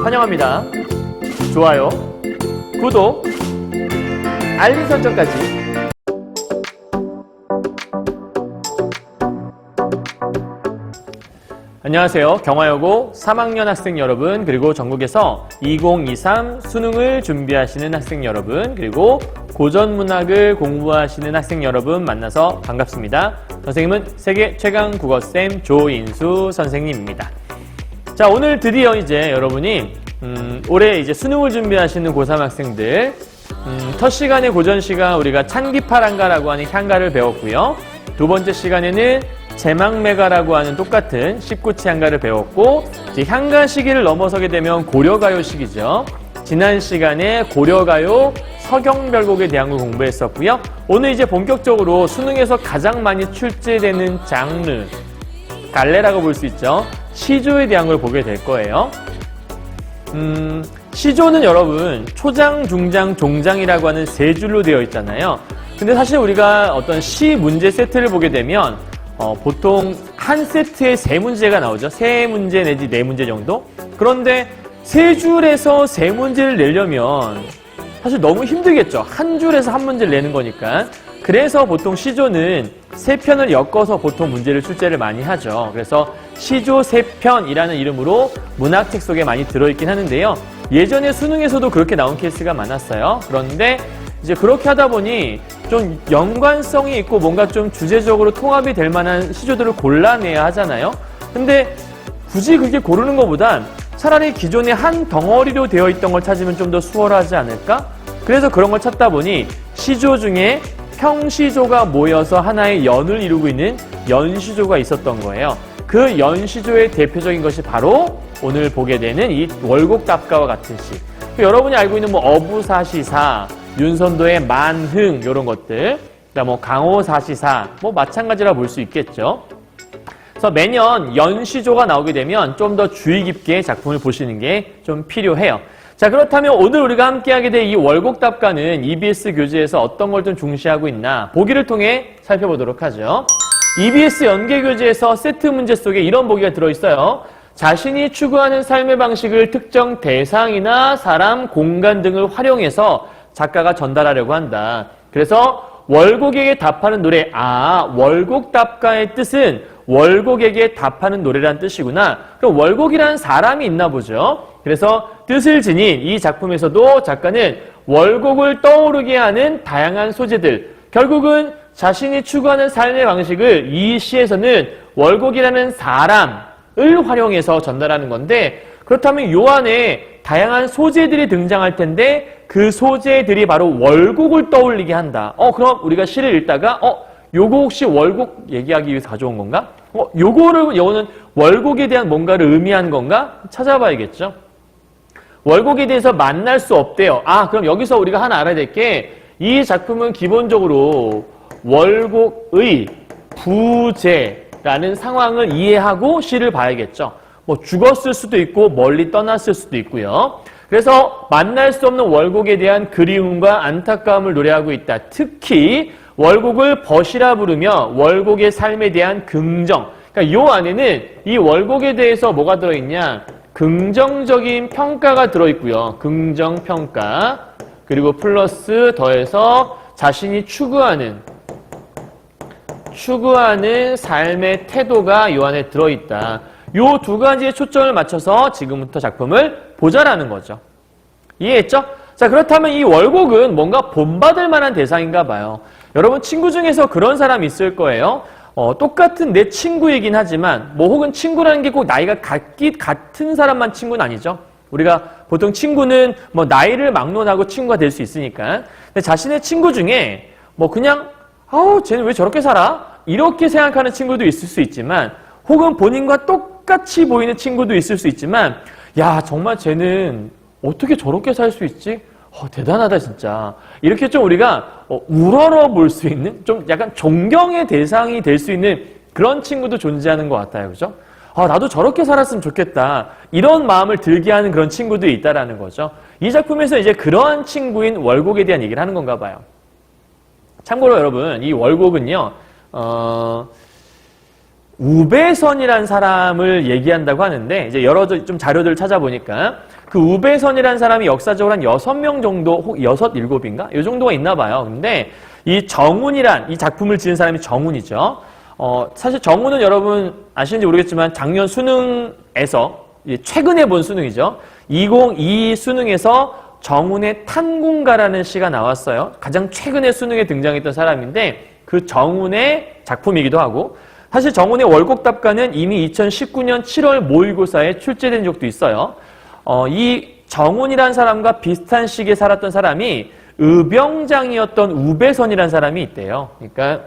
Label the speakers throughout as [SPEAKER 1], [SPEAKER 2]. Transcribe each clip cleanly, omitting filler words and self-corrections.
[SPEAKER 1] 환영합니다. 좋아요, 구독, 알림 설정까지. 안녕하세요. 경화여고 3학년 학생 여러분, 그리고 전국에서 2023 수능을 준비하시는 학생 여러분, 그리고 고전문학을 공부하시는 학생 여러분 만나서 반갑습니다. 선생님은 세계 최강 국어쌤 조인수 선생님입니다. 자, 오늘 드디어 이제 여러분이 올해 이제 수능을 준비하시는 고3 학생들 첫 시간의 고전 시간 우리가 찬기파랑가라고 하는 향가를 배웠고요. 두 번째 시간에는 제망매가라고 하는 똑같은 19치 향가를 배웠고, 이제 향가 시기를 넘어서게 되면 고려가요 시기죠. 지난 시간에 고려가요 서경별곡에 대한 걸 공부했었고요. 오늘 이제 본격적으로 수능에서 가장 많이 출제되는 장르, 갈래라고 볼 수 있죠. 시조에 대한 걸 보게 될 거예요. 시조는 여러분 초장, 중장, 종장이라고 하는 세 줄로 되어 있잖아요. 근데 사실 우리가 어떤 시 문제 세트를 보게 되면 보통 한 세트에 세 문제가 나오죠. 세 문제 내지 네 문제 정도. 그런데 세 줄에서 세 문제를 내려면 사실 너무 힘들겠죠. 한 줄에서 한 문제를 내는 거니까. 그래서 보통 시조는 세 편을 엮어서 보통 문제를 출제를 많이 하죠. 그래서 시조 세 편이라는 이름으로 문학책 속에 많이 들어있긴 하는데요. 예전에 수능에서도 그렇게 나온 케이스가 많았어요. 그런데 이제 그렇게 하다 보니 좀 연관성이 있고 뭔가 좀 주제적으로 통합이 될 만한 시조들을 골라내야 하잖아요. 근데 굳이 그렇게 고르는 것보단 차라리 기존에 한 덩어리로 되어 있던 걸 찾으면 좀 더 수월하지 않을까? 그래서 그런 걸 찾다 보니 시조 중에 평시조가 모여서 하나의 연을 이루고 있는 연시조가 있었던 거예요. 그 연시조의 대표적인 것이 바로 오늘 보게 되는 이 월곡답가와 같은 시. 여러분이 알고 있는 뭐 어부사시사, 윤선도의 만흥 이런 것들, 그다음 뭐 강호사시사 뭐 마찬가지라 볼 수 있겠죠. 그래서 매년 연시조가 나오게 되면 좀 더 주의 깊게 작품을 보시는 게 좀 필요해요. 자, 그렇다면 오늘 우리가 함께하게 될 이 월곡답가는 EBS 교재에서 어떤 걸 좀 중시하고 있나 보기를 통해 살펴보도록 하죠. EBS 연계교재에서 세트 문제 속에 이런 보기가 들어있어요. 자신이 추구하는 삶의 방식을 특정 대상이나 사람, 공간 등을 활용해서 작가가 전달하려고 한다. 그래서 월곡에게 답하는 노래, 월곡답가의 뜻은 월곡에게 답하는 노래란 뜻이구나. 그럼 월곡이라는 사람이 있나 보죠. 그래서 뜻을 지닌 이 작품에서도 작가는 월곡을 떠오르게 하는 다양한 소재들, 결국은 자신이 추구하는 삶의 방식을 이 시에서는 월곡이라는 사람을 활용해서 전달하는 건데, 그렇다면 요 안에 다양한 소재들이 등장할 텐데 그 소재들이 바로 월곡을 떠올리게 한다. 그럼 우리가 시를 읽다가 요거 혹시 월곡 얘기하기 위해서 가져온 건가? 요거는 월곡에 대한 뭔가를 의미한 건가? 찾아봐야겠죠. 월곡에 대해서 만날 수 없대요. 그럼 여기서 우리가 하나 알아야 될 게, 이 작품은 기본적으로 월곡의 부재라는 상황을 이해하고 시를 봐야겠죠. 뭐 죽었을 수도 있고 멀리 떠났을 수도 있고요. 그래서 만날 수 없는 월곡에 대한 그리움과 안타까움을 노래하고 있다. 특히 월곡을 벗이라 부르며 월곡의 삶에 대한 긍정. 그러니까 요 안에는 이 월곡에 대해서 뭐가 들어있냐? 긍정적인 평가가 들어있고요. 긍정평가. 그리고 플러스 더해서 자신이 추구하는 삶의 태도가 요 안에 들어있다. 요 두 가지에 초점을 맞춰서 지금부터 작품을 보자라는 거죠. 이해했죠? 자, 그렇다면 이 월곡은 뭔가 본받을 만한 대상인가 봐요. 여러분 친구 중에서 그런 사람이 있을 거예요. 똑같은 내 친구이긴 하지만 뭐 혹은 친구라는 게 꼭 나이가 같은 사람만 친구는 아니죠. 우리가 보통 친구는 뭐 나이를 막론하고 친구가 될 수 있으니까. 근데 자신의 친구 중에 뭐 그냥 쟤는 왜 저렇게 살아? 이렇게 생각하는 친구도 있을 수 있지만, 혹은 본인과 똑같이 보이는 친구도 있을 수 있지만, 야, 정말 쟤는 어떻게 저렇게 살 수 있지? 대단하다 진짜. 이렇게 좀 우리가 우러러 볼 수 있는, 좀 약간 존경의 대상이 될 수 있는 그런 친구도 존재하는 것 같아요. 그죠? 나도 저렇게 살았으면 좋겠다. 이런 마음을 들게 하는 그런 친구들이 있다라는 거죠. 이 작품에서 이제 그러한 친구인 월곡에 대한 얘기를 하는 건가 봐요. 참고로 여러분, 이 월곡은요, 우배선이라는 사람을 얘기한다고 하는데, 이제 여러 좀 자료들을 찾아보니까 그 우배선이라는 사람이 역사적으로 한 6명 정도, 6, 7인가? 이 정도가 있나 봐요. 근데 이 정운이란, 이 작품을 지은 사람이 정운이죠. 사실 정운은 여러분 아시는지 모르겠지만 작년 수능에서, 최근에 본 수능이죠. 2022 수능에서 정운의 탄궁가라는 시가 나왔어요. 가장 최근에 수능에 등장했던 사람인데 그 정운의 작품이기도 하고, 사실 정운의 월곡답가는 이미 2019년 7월 모의고사에 출제된 적도 있어요. 이 정운이라는 사람과 비슷한 시기에 살았던 사람이 의병장이었던 우배선이라는 사람이 있대요. 그러니까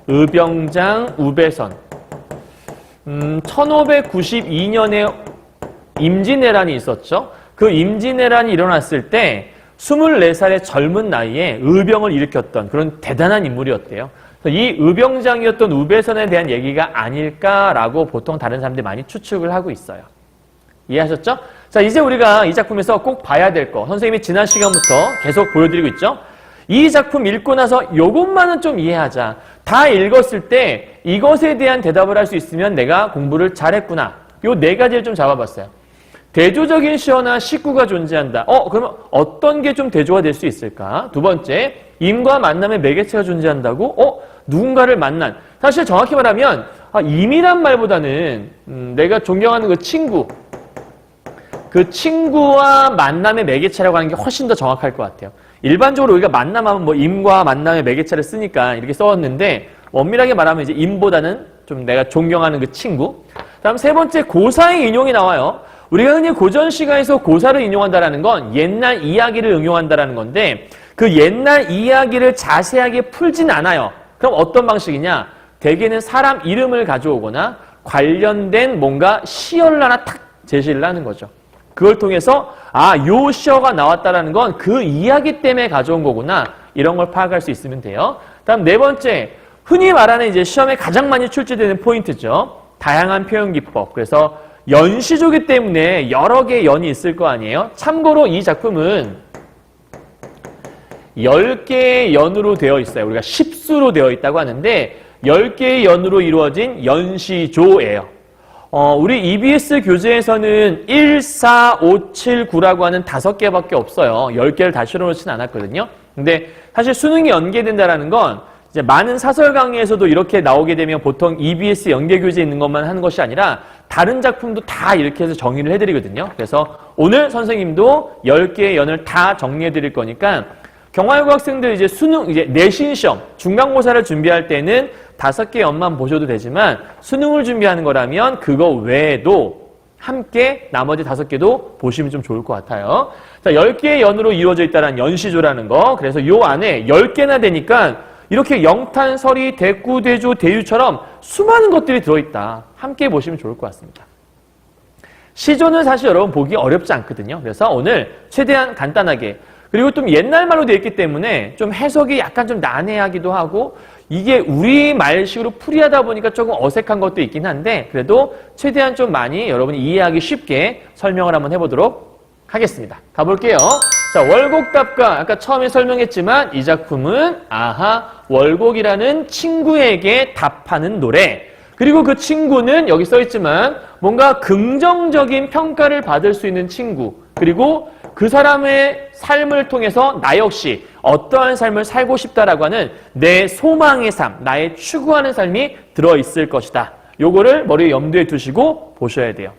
[SPEAKER 1] 의병장 우배선. 1592년에 임진왜란이 있었죠. 그 임진왜란이 일어났을 때 24살의 젊은 나이에 의병을 일으켰던 그런 대단한 인물이었대요. 이 의병장이었던 우배선에 대한 얘기가 아닐까라고 보통 다른 사람들이 많이 추측을 하고 있어요. 이해하셨죠? 자, 이제 우리가 이 작품에서 꼭 봐야 될 거, 선생님이 지난 시간부터 계속 보여드리고 있죠? 이 작품 읽고 나서 요것만은 좀 이해하자. 다 읽었을 때 이것에 대한 대답을 할 수 있으면 내가 공부를 잘했구나. 요 4가지를 좀 잡아봤어요. 대조적인 시어나 식구가 존재한다. 그러면 어떤 게 좀 대조가 될 수 있을까? 두 번째, 임과 만남의 매개체가 존재한다고? 누군가를 만난. 사실 정확히 말하면 임이란 말보다는 내가 존경하는 그 친구, 그 친구와 만남의 매개체라고 하는 게 훨씬 더 정확할 것 같아요. 일반적으로 우리가 만남하면 뭐 임과 만남의 매개체를 쓰니까 이렇게 써왔는데, 엄밀하게 말하면 이제 임보다는 좀 내가 존경하는 그 친구. 다음 세 번째, 고사의 인용이 나와요. 우리가 흔히 고전 시가에서 고사를 인용한다라는 건 옛날 이야기를 응용한다라는 건데, 그 옛날 이야기를 자세하게 풀진 않아요. 그럼 어떤 방식이냐? 대개는 사람 이름을 가져오거나 관련된 뭔가 시어를 하나 탁 제시를 하는 거죠. 그걸 통해서 요 시어가 나왔다라는 건 그 이야기 때문에 가져온 거구나, 이런 걸 파악할 수 있으면 돼요. 다음 네 번째, 흔히 말하는 이제 시험에 가장 많이 출제되는 포인트죠. 다양한 표현 기법. 그래서 연시조기 때문에 여러 개의 연이 있을 거 아니에요. 참고로 이 작품은 10개의 연으로 되어 있어요. 우리가 10수로 되어 있다고 하는데 10개의 연으로 이루어진 연시조예요. 우리 EBS 교재에서는 1, 4, 5, 7, 9라고 하는 5개밖에 없어요. 10개를 다 실어놓진 않았거든요. 근데 사실 수능이 연계된다라는 건 이제 많은 사설 강의에서도 이렇게 나오게 되면 보통 EBS 연계 교재에 있는 것만 하는 것이 아니라 다른 작품도 다 이렇게 해서 정의를 해드리거든요. 그래서 오늘 선생님도 10개의 연을 다 정리해드릴 거니까 경화여고 학생들 이제 수능, 이제 내신 시험, 중간고사를 준비할 때는 5개 연만 보셔도 되지만 수능을 준비하는 거라면 그거 외에도 함께 나머지 5개도 보시면 좀 좋을 것 같아요. 자, 10개의 연으로 이루어져 있다는 연시조라는 거. 그래서 요 안에 10개나 되니까 이렇게 영탄, 서리, 대구, 대조, 대유처럼 수많은 것들이 들어있다. 함께 보시면 좋을 것 같습니다. 시조는 사실 여러분 보기 어렵지 않거든요. 그래서 오늘 최대한 간단하게, 그리고 좀 옛날 말로 되어 있기 때문에 좀 해석이 약간 좀 난해하기도 하고 이게 우리말식으로 풀이하다 보니까 조금 어색한 것도 있긴 한데 그래도 최대한 좀 많이 여러분이 이해하기 쉽게 설명을 한번 해보도록 하겠습니다. 가볼게요. 자, 월곡답가. 아까 처음에 설명했지만 이 작품은 월곡이라는 친구에게 답하는 노래. 그리고 그 친구는 여기 써있지만 뭔가 긍정적인 평가를 받을 수 있는 친구. 그리고 그 사람의 삶을 통해서 나 역시 어떠한 삶을 살고 싶다라고 하는 내 소망의 삶, 나의 추구하는 삶이 들어있을 것이다. 요거를 머리에 염두에 두시고 보셔야 돼요.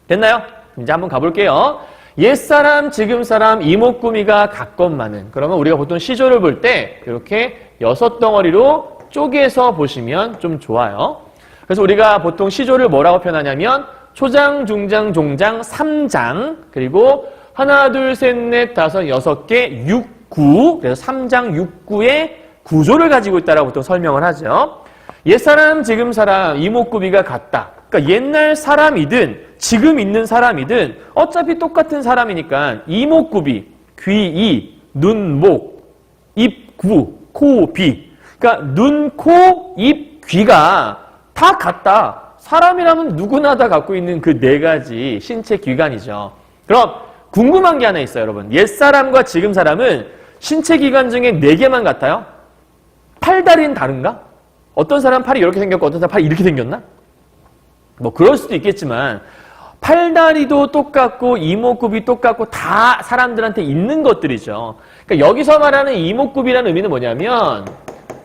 [SPEAKER 1] 됐나요? 이제 한번 가볼게요. 옛사람, 지금사람, 이목구미가 같건만은. 그러면 우리가 보통 시조를 볼 때 이렇게 6덩어리로 쪼개서 보시면 좀 좋아요. 그래서 우리가 보통 시조를 뭐라고 표현하냐면 초장, 중장, 종장, 3장, 그리고 하나, 둘, 셋, 넷, 다섯, 6개, 6, 9. 그래서 3장, 6, 9의 구조를 가지고 있다라고 보통 설명을 하죠. 옛사람, 지금사람, 이목구비가 같다. 그러니까 옛날 사람이든 지금 있는 사람이든 어차피 똑같은 사람이니까 이목구비, 귀, 이, 눈, 목, 입, 구, 코, 비. 그러니까 눈, 코, 입, 귀가 다 같다. 사람이라면 누구나 다 갖고 있는 그 4가지 신체 기관이죠. 그럼 궁금한 게 하나 있어요, 여러분. 옛사람과 지금 사람은 신체 기관 중에 4개만 같아요? 팔다리는 다른가? 어떤 사람 팔이 이렇게 생겼고 어떤 사람 팔이 이렇게 생겼나? 뭐 그럴 수도 있겠지만 팔다리도 똑같고 이목구비 똑같고 다 사람들한테 있는 것들이죠. 그러니까 여기서 말하는 이목구비라는 의미는 뭐냐면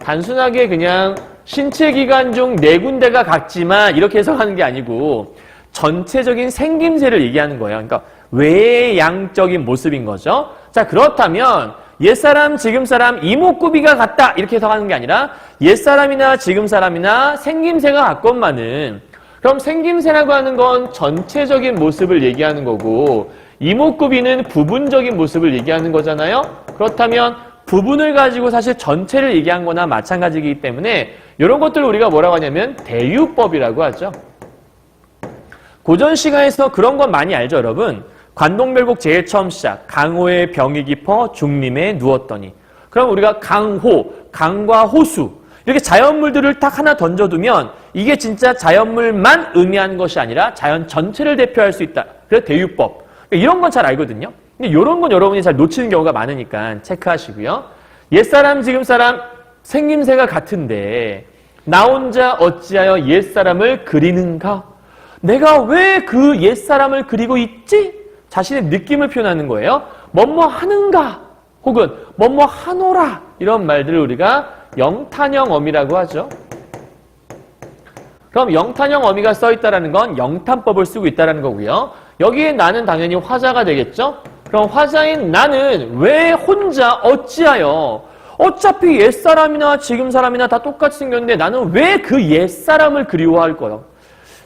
[SPEAKER 1] 단순하게 그냥 신체 기관 중 4군데가 같지만 이렇게 해석하는 게 아니고 전체적인 생김새를 얘기하는 거예요. 그러니까 외양적인 모습인 거죠. 자, 그렇다면 옛사람, 지금사람, 이목구비가 같다 이렇게 해석하는 게 아니라 옛사람이나 지금사람이나 생김새가 같건만은 그럼 생김새라고 하는 건 전체적인 모습을 얘기하는 거고 이목구비는 부분적인 모습을 얘기하는 거잖아요. 그렇다면 부분을 가지고 사실 전체를 얘기한 거나 마찬가지이기 때문에 이런 것들을 우리가 뭐라고 하냐면 대유법이라고 하죠. 고전 시가에서 그런 건 많이 알죠, 여러분? 관동별곡 제일 처음 시작. 강호의 병이 깊어 중림에 누웠더니. 그럼 우리가 강호, 강과 호수 이렇게 자연물들을 딱 하나 던져두면 이게 진짜 자연물만 의미하는 것이 아니라 자연 전체를 대표할 수 있다. 그래서 대유법. 이런 건 잘 알거든요. 근데 이런 건 여러분이 잘 놓치는 경우가 많으니까 체크하시고요. 옛사람, 지금사람 생김새가 같은데 나 혼자 어찌하여 옛사람을 그리는가? 내가 왜 그 옛사람을 그리고 있지? 자신의 느낌을 표현하는 거예요. 뭐뭐 하는가? 혹은 뭐뭐 하노라? 이런 말들을 우리가 영탄형 어미라고 하죠. 그럼 영탄형 어미가 써있다는 건 영탄법을 쓰고 있다는 거고요. 여기에 나는 당연히 화자가 되겠죠? 그럼 화자인 나는 왜 혼자 어찌하여 어차피 옛사람이나 지금사람이나 다 똑같이 생겼는데 나는 왜 그 옛사람을 그리워할 거요?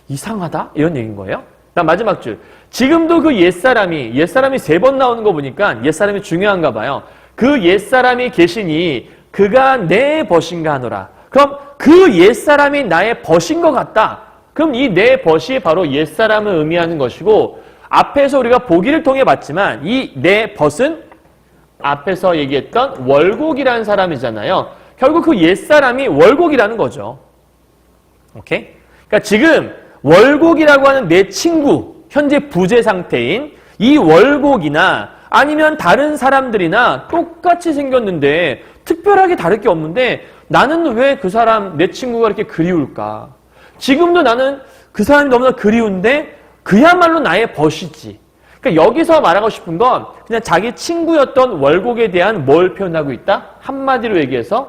[SPEAKER 1] 이상하다? 이런 얘기인 거예요. 나 마지막 줄. 지금도 그 옛사람이 3번 나오는 거 보니까 옛사람이 중요한가 봐요. 그 옛사람이 계시니 그가 내 벗인가 하노라. 그럼 그 옛사람이 나의 벗인 것 같다. 그럼 이 내 벗이 바로 옛사람을 의미하는 것이고 앞에서 우리가 보기를 통해 봤지만 이 내 벗은 앞에서 얘기했던 월곡이라는 사람이잖아요. 결국 그 옛사람이 월곡이라는 거죠. 오케이? 그러니까 지금 월곡이라고 하는 내 친구, 현재 부재 상태인 이 월곡이나 아니면 다른 사람들이나 똑같이 생겼는데 특별하게 다를 게 없는데 나는 왜 그 사람, 내 친구가 이렇게 그리울까? 지금도 나는 그 사람이 너무나 그리운데 그야말로 나의 벗이지. 그러니까 여기서 말하고 싶은 건 그냥 자기 친구였던 월곡에 대한 뭘 표현하고 있다? 한마디로 얘기해서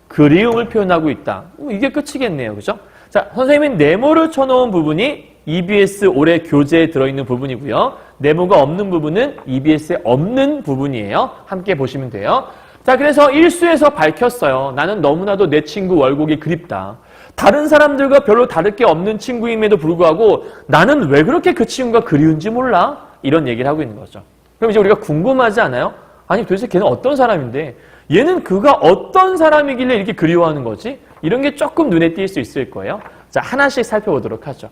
[SPEAKER 1] 그리움을 표현하고 있다. 이게 끝이겠네요. 그죠? 자, 선생님이 네모를 쳐놓은 부분이 EBS 올해 교재에 들어있는 부분이고요. 네모가 없는 부분은 EBS에 없는 부분이에요. 함께 보시면 돼요. 자, 그래서 1수에서 밝혔어요. 나는 너무나도 내 친구 월곡이 그립다. 다른 사람들과 별로 다를 게 없는 친구임에도 불구하고 나는 왜 그렇게 그 친구가 그리운지 몰라? 이런 얘기를 하고 있는 거죠. 그럼 이제 우리가 궁금하지 않아요? 아니 도대체 걔는 어떤 사람인데 얘는 그가 어떤 사람이길래 이렇게 그리워하는 거지? 이런 게 조금 눈에 띌 수 있을 거예요. 자, 하나씩 살펴보도록 하죠.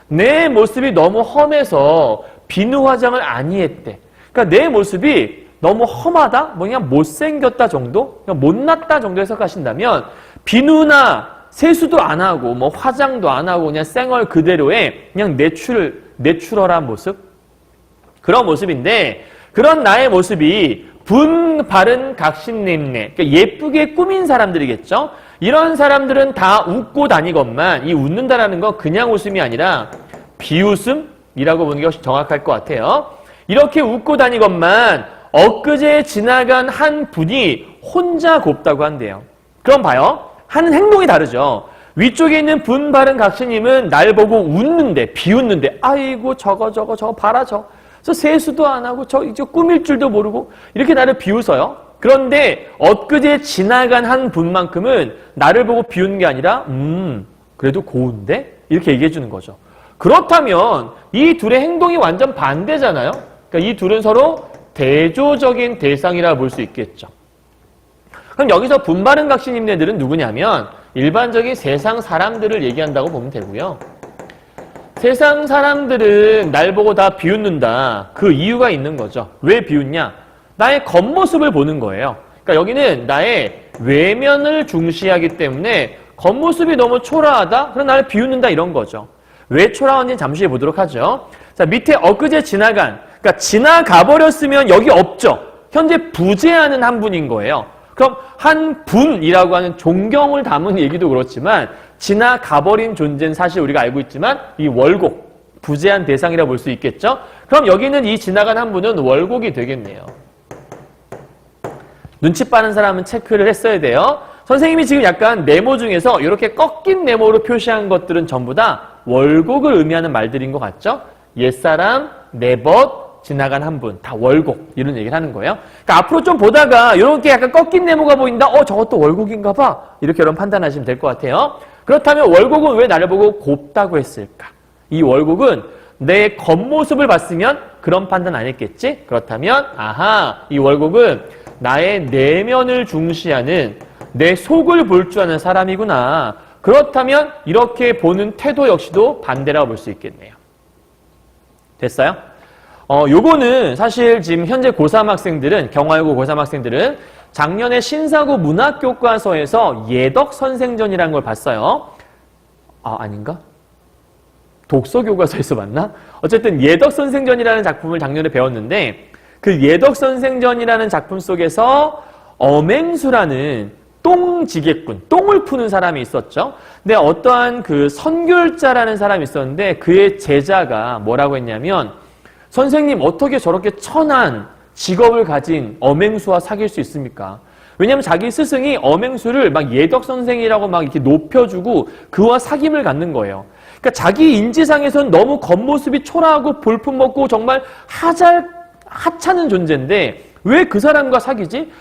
[SPEAKER 1] 내 모습이 너무 험해서 비누 화장을 아니했대. 그러니까 내 모습이 너무 험하다? 뭐 그냥 못생겼다 정도? 그냥 못났다 정도 해석하신다면 비누나 세수도 안 하고 뭐 화장도 안 하고 그냥 생얼 그대로의 그냥 내추럴한 모습? 그런 모습인데 그런 나의 모습이 분, 바른, 각신냄내 그러니까 예쁘게 꾸민 사람들이겠죠? 이런 사람들은 다 웃고 다니건만 이 웃는다라는 건 그냥 웃음이 아니라 비웃음이라고 보는 게 훨씬 정확할 것 같아요. 이렇게 웃고 다니건만 엊그제 지나간 한 분이 혼자 곱다고 한대요. 그럼 봐요. 하는 행동이 다르죠. 위쪽에 있는 분, 바른, 각신님은 날 보고 웃는데 비웃는데 아이고 저거 봐라 저 세수도 안 하고 저 꾸밀 줄도 모르고 이렇게 나를 비웃어요. 그런데 엊그제 지나간 한 분만큼은 나를 보고 비웃는 게 아니라 그래도 고운데? 이렇게 얘기해 주는 거죠. 그렇다면 이 둘의 행동이 완전 반대잖아요. 그러니까 이 둘은 서로 대조적인 대상이라 볼 수 있겠죠. 그럼 여기서 분바른 각신님네들은 누구냐면 일반적인 세상 사람들을 얘기한다고 보면 되고요. 세상 사람들은 날 보고 다 비웃는다. 그 이유가 있는 거죠. 왜 비웃냐? 나의 겉모습을 보는 거예요. 그러니까 여기는 나의 외면을 중시하기 때문에 겉모습이 너무 초라하다? 그럼 나를 비웃는다 이런 거죠. 왜 초라한지 잠시 후에 보도록 하죠. 자, 밑에 엊그제 지나간, 그러니까 지나가 버렸으면 여기 없죠. 현재 부재하는 한 분인 거예요. 그럼 한 분이라고 하는 존경을 담은 얘기도 그렇지만 지나가버린 존재는 사실 우리가 알고 있지만 이 월곡, 부재한 대상이라 볼 수 있겠죠? 그럼 여기는 이 지나간 한 분은 월곡이 되겠네요. 눈치 빠른 사람은 체크를 했어야 돼요. 선생님이 지금 약간 네모 중에서 이렇게 꺾인 네모로 표시한 것들은 전부 다 월곡을 의미하는 말들인 것 같죠? 옛사람, 네벗, 지나간 한 분, 다 월곡 이런 얘기를 하는 거예요. 그러니까 앞으로 좀 보다가 이렇게 약간 꺾인 네모가 보인다. 저것도 월곡인가 봐. 이렇게 여러분 판단하시면 될 것 같아요. 그렇다면 월곡은 왜 나를 보고 곱다고 했을까? 이 월곡은 내 겉모습을 봤으면 그런 판단 안 했겠지? 그렇다면 아하, 이 월곡은 나의 내면을 중시하는 내 속을 볼 줄 아는 사람이구나. 그렇다면 이렇게 보는 태도 역시도 반대라고 볼 수 있겠네요. 됐어요? 요거는 사실 지금 현재 고3 학생들은, 경화여고 고3 학생들은 작년에 신사고 문학교과서에서 예덕 선생전이라는 걸 봤어요. 아닌가? 독서교과서에서 봤나? 어쨌든 예덕 선생전이라는 작품을 작년에 배웠는데 그 예덕 선생전이라는 작품 속에서 엄행수라는 똥지객꾼, 똥을 푸는 사람이 있었죠. 근데 어떠한 그 선귤자라는 사람이 있었는데 그의 제자가 뭐라고 했냐면 선생님 어떻게 저렇게 천한 직업을 가진 엄행수와 사귈 수 있습니까? 왜냐하면 자기 스승이 엄행수를 막 예덕 선생이라고 막 이렇게 높여주고 그와 사귐을 갖는 거예요. 그러니까 자기 인지상에서는 너무 겉모습이 초라하고 볼품없고 정말 하찮은 존재인데 왜 그 사람과 사귀지?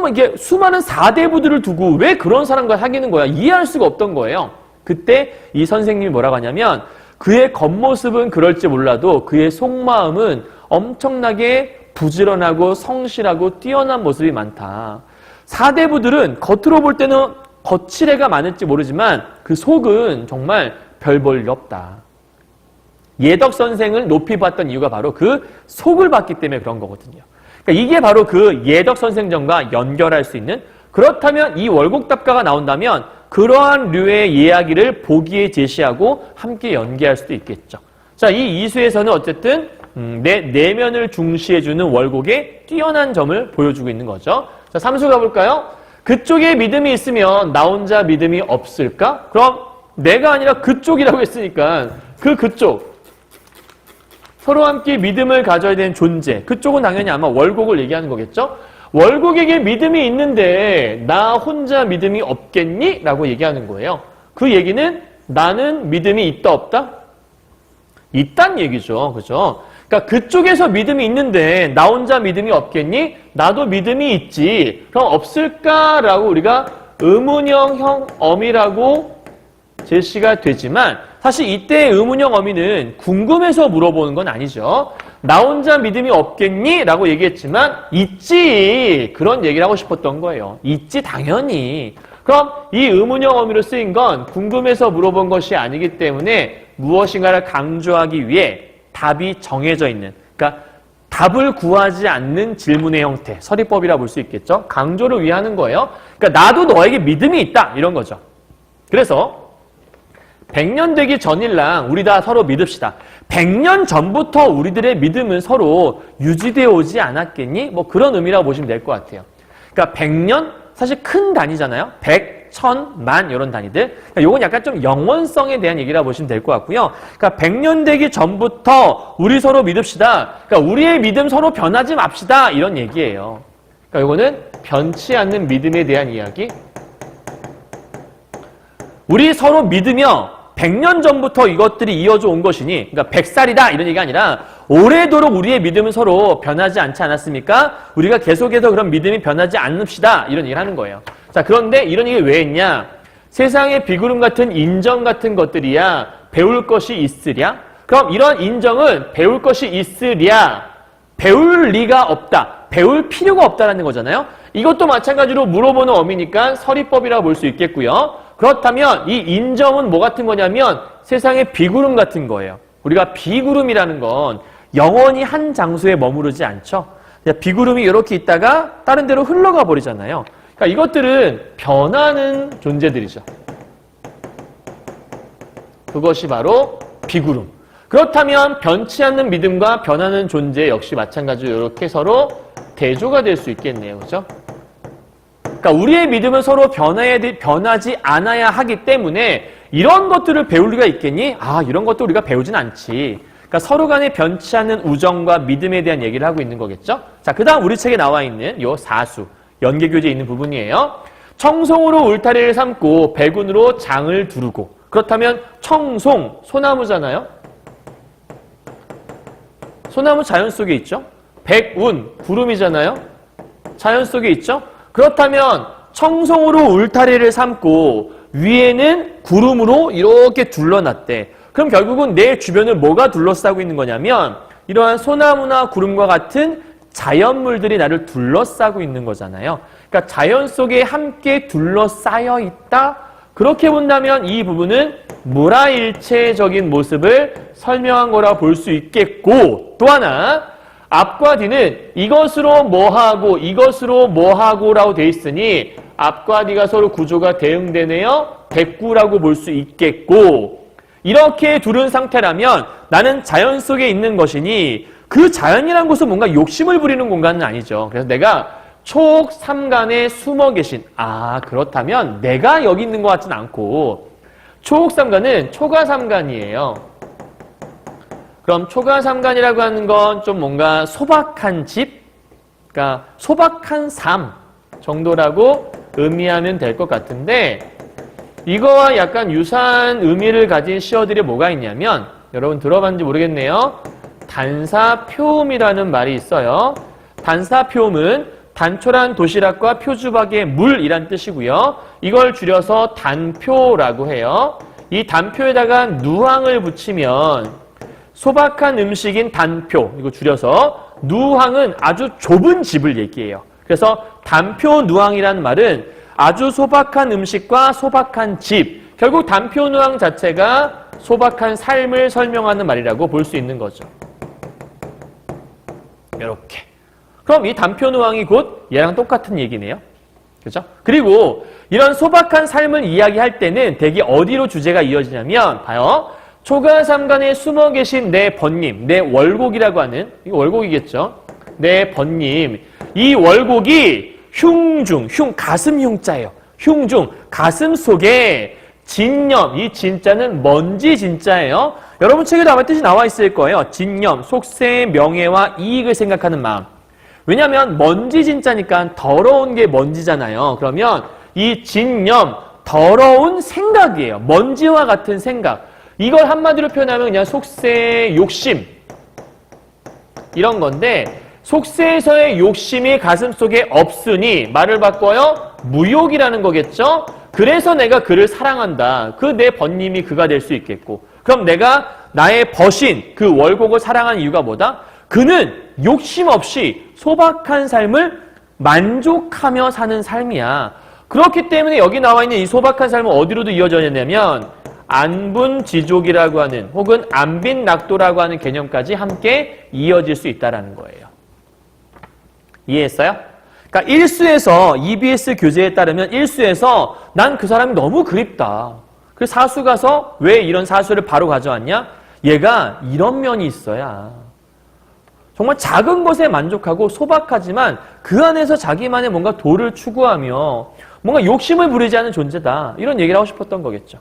[SPEAKER 1] 이게 수많은 사대부들을 두고 왜 그런 사람과 사귀는 거야? 이해할 수가 없던 거예요. 그때 이 선생님이 뭐라고 하냐면 그의 겉모습은 그럴지 몰라도 그의 속마음은 엄청나게 부지런하고 성실하고 뛰어난 모습이 많다. 사대부들은 겉으로 볼 때는 거칠애가 많을지 모르지만 그 속은 정말 별 볼 일 없다. 예덕 선생을 높이 봤던 이유가 바로 그 속을 봤기 때문에 그런 거거든요. 그러니까 이게 바로 그 예덕 선생전과 연결할 수 있는, 그렇다면 이 월곡답가가 나온다면 그러한 류의 이야기를 보기에 제시하고 함께 연계할 수도 있겠죠. 자, 이 이수에서는 어쨌든 내 내면을 중시해주는 월곡의 뛰어난 점을 보여주고 있는 거죠. 자, 3수 가볼까요? 그쪽에 믿음이 있으면 나 혼자 믿음이 없을까? 그럼 내가 아니라 그쪽이라고 했으니까 그쪽 서로 함께 믿음을 가져야 되는 존재, 그쪽은 당연히 아마 월곡을 얘기하는 거겠죠? 월곡에게 믿음이 있는데 나 혼자 믿음이 없겠니? 라고 얘기하는 거예요. 그 얘기는 나는 믿음이 있다 없다? 있단 얘기죠. 그죠? 그러니까 그쪽에서 믿음이 있는데 나 혼자 믿음이 없겠니? 나도 믿음이 있지. 그럼 없을까라고 우리가 의문형 어미라고 제시가 되지만 사실 이때의 의문형 어미는 궁금해서 물어보는 건 아니죠. 나 혼자 믿음이 없겠니? 라고 얘기했지만 있지. 그런 얘기를 하고 싶었던 거예요. 있지 당연히. 그럼 이 의문형 어미로 쓰인 건 궁금해서 물어본 것이 아니기 때문에 무엇인가를 강조하기 위해 답이 정해져 있는, 그러니까 답을 구하지 않는 질문의 형태, 서리법이라 볼 수 있겠죠. 강조를 위해 하는 거예요. 그러니까 나도 너에게 믿음이 있다 이런 거죠. 그래서 100년 되기 전일랑 우리 다 서로 믿읍시다. 100년 전부터 우리들의 믿음은 서로 유지되어 오지 않았겠니? 뭐 그런 의미라고 보시면 될 것 같아요. 그러니까 100년 사실 큰 단위잖아요. 100, 1000, 만 이런 단위들. 그러니까 이건 약간 좀 영원성에 대한 얘기라고 보시면 될 것 같고요. 그러니까 100년 되기 전부터 우리 서로 믿읍시다. 그러니까 우리의 믿음 서로 변하지 맙시다 이런 얘기예요. 그러니까 이거는 변치 않는 믿음에 대한 이야기. 우리 서로 믿으며 100년 전부터 이것들이 이어져 온 것이니, 그러니까 100살이다 이런 얘기가 아니라 오래도록 우리의 믿음은 서로 변하지 않지 않았습니까? 우리가 계속해서 그런 믿음이 변하지 않읍시다 이런 얘기를 하는 거예요. 자, 그런데 이런 얘기 왜 했냐? 세상의 비구름 같은 인정 같은 것들이야 배울 것이 있으랴? 그럼 이런 인정은 배울 것이 있으랴? 배울 리가 없다. 배울 필요가 없다라는 거잖아요. 이것도 마찬가지로 물어보는 어미니까 서리법이라고 볼 수 있겠고요. 그렇다면 이 인정은 뭐 같은 거냐면 세상의 비구름 같은 거예요. 우리가 비구름이라는 건 영원히 한 장소에 머무르지 않죠. 비구름이 이렇게 있다가 다른 데로 흘러가 버리잖아요. 그러니까 이것들은 변하는 존재들이죠. 그것이 바로 비구름. 그렇다면 변치 않는 믿음과 변하는 존재 역시 마찬가지로 이렇게 서로 대조가 될 수 있겠네요. 그죠? 그러니까 우리의 믿음은 서로 변하지 않아야 하기 때문에 이런 것들을 배울 리가 있겠니? 아, 이런 것도 우리가 배우진 않지. 그러니까 서로 간에 변치 않는 우정과 믿음에 대한 얘기를 하고 있는 거겠죠? 자, 그 다음 우리 책에 나와 있는 요 사수, 연계교재에 있는 부분이에요. 청송으로 울타리를 삼고 백운으로 장을 두르고. 그렇다면 청송, 소나무잖아요? 소나무 자연 속에 있죠? 백운, 구름이잖아요? 자연 속에 있죠? 그렇다면 청송으로 울타리를 삼고 위에는 구름으로 이렇게 둘러놨대. 그럼 결국은 내 주변을 뭐가 둘러싸고 있는 거냐면 이러한 소나무나 구름과 같은 자연물들이 나를 둘러싸고 있는 거잖아요. 그러니까 자연 속에 함께 둘러싸여 있다. 그렇게 본다면 이 부분은 무라일체적인 모습을 설명한 거라 볼 수 있겠고, 또 하나 앞과 뒤는 이것으로 뭐하고 이것으로 뭐하고라고 돼 있으니 앞과 뒤가 서로 구조가 대응되네요. 백구라고 볼 수 있겠고, 이렇게 두른 상태라면 나는 자연 속에 있는 것이니 그 자연이라는 곳은 뭔가 욕심을 부리는 공간은 아니죠. 그래서 내가 초옥삼간에 숨어 계신, 그렇다면 내가 여기 있는 것 같진 않고, 초옥삼간은 초가삼간이에요. 그럼 초가삼간이라고 하는 건 좀 뭔가 소박한 집, 그러니까 소박한 삶 정도라고 의미하면 될 것 같은데, 이거와 약간 유사한 의미를 가진 시어들이 뭐가 있냐면, 여러분 들어봤는지 모르겠네요. 단사표음이라는 말이 있어요. 단사표음은 단촐한 도시락과 표주박의 물이란 뜻이고요. 이걸 줄여서 단표라고 해요. 이 단표에다가 누항을 붙이면 소박한 음식인 단표, 이거 줄여서 누항은 아주 좁은 집을 얘기해요. 그래서 단표 누항이라는 말은 아주 소박한 음식과 소박한 집, 결국 단표 누항 자체가 소박한 삶을 설명하는 말이라고 볼 수 있는 거죠. 이렇게. 그럼 이 단표누왕이 곧 얘랑 똑같은 얘기네요. 그렇죠? 그리고 이런 소박한 삶을 이야기할 때는 대개 어디로 주제가 이어지냐면, 봐요. 초가삼간에 숨어 계신 내 번님, 내 월곡이라고 하는, 이거 월곡이겠죠? 내 번님. 이 월곡이 흉중, 가슴 흉자예요. 흉중, 가슴 속에 진념, 이 진자는 먼지 진자예요. 여러분 책에도 아마 뜻이 나와 있을 거예요. 진념, 속세, 명예와 이익을 생각하는 마음. 왜냐하면 먼지 진짜니까 더러운 게 먼지잖아요. 그러면 이 진념, 더러운 생각이에요. 먼지와 같은 생각. 이걸 한마디로 표현하면 그냥 속세, 욕심 이런 건데, 속세에서의 욕심이 가슴속에 없으니 말을 바꿔요. 무욕이라는 거겠죠. 그래서 내가 그를 사랑한다. 그 내 번님이 그가 될 수 있겠고, 그럼 내가 나의 버신, 그 월곡을 사랑한 이유가 뭐다? 그는 욕심 없이 소박한 삶을 만족하며 사는 삶이야. 그렇기 때문에 여기 나와 있는 이 소박한 삶은 어디로도 이어져냐면 안분지족이라고 하는, 혹은 안빈낙도라고 하는 개념까지 함께 이어질 수 있다는 거예요. 이해했어요? 그러니까 1수에서 EBS 교재에 따르면 1수에서 난 그 사람이 너무 그립다. 그래서 사수 가서 왜 이런 사수를 바로 가져왔냐? 얘가 이런 면이 있어야. 정말 작은 것에 만족하고 소박하지만 그 안에서 자기만의 뭔가 도를 추구하며 뭔가 욕심을 부리지 않은 존재다. 이런 얘기를 하고 싶었던 거겠죠.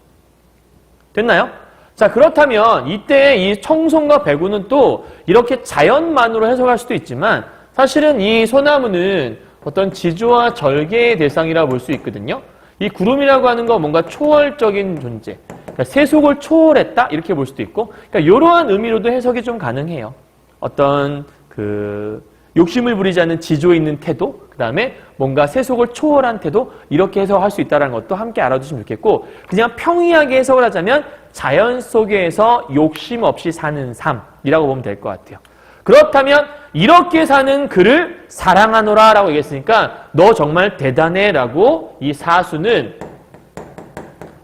[SPEAKER 1] 됐나요? 자, 그렇다면 이때 이 청송과 백운은 또 이렇게 자연만으로 해석할 수도 있지만 사실은 이 소나무는 어떤 지조와 절개의 대상이라고 볼 수 있거든요. 이 구름이라고 하는 건 뭔가 초월적인 존재, 그러니까 세속을 초월했다 이렇게 볼 수도 있고, 그러니까 이러한 의미로도 해석이 좀 가능해요. 어떤 그 욕심을 부리지 않는 지조 있는 태도, 그 다음에 뭔가 세속을 초월한 태도, 이렇게 해석할 수 있다는 것도 함께 알아두시면 좋겠고, 그냥 평이하게 해석을 하자면 자연 속에서 욕심 없이 사는 삶이라고 보면 될 것 같아요. 그렇다면 이렇게 사는 그를 사랑하노라 라고 얘기했으니까 너 정말 대단해 라고 이 사수는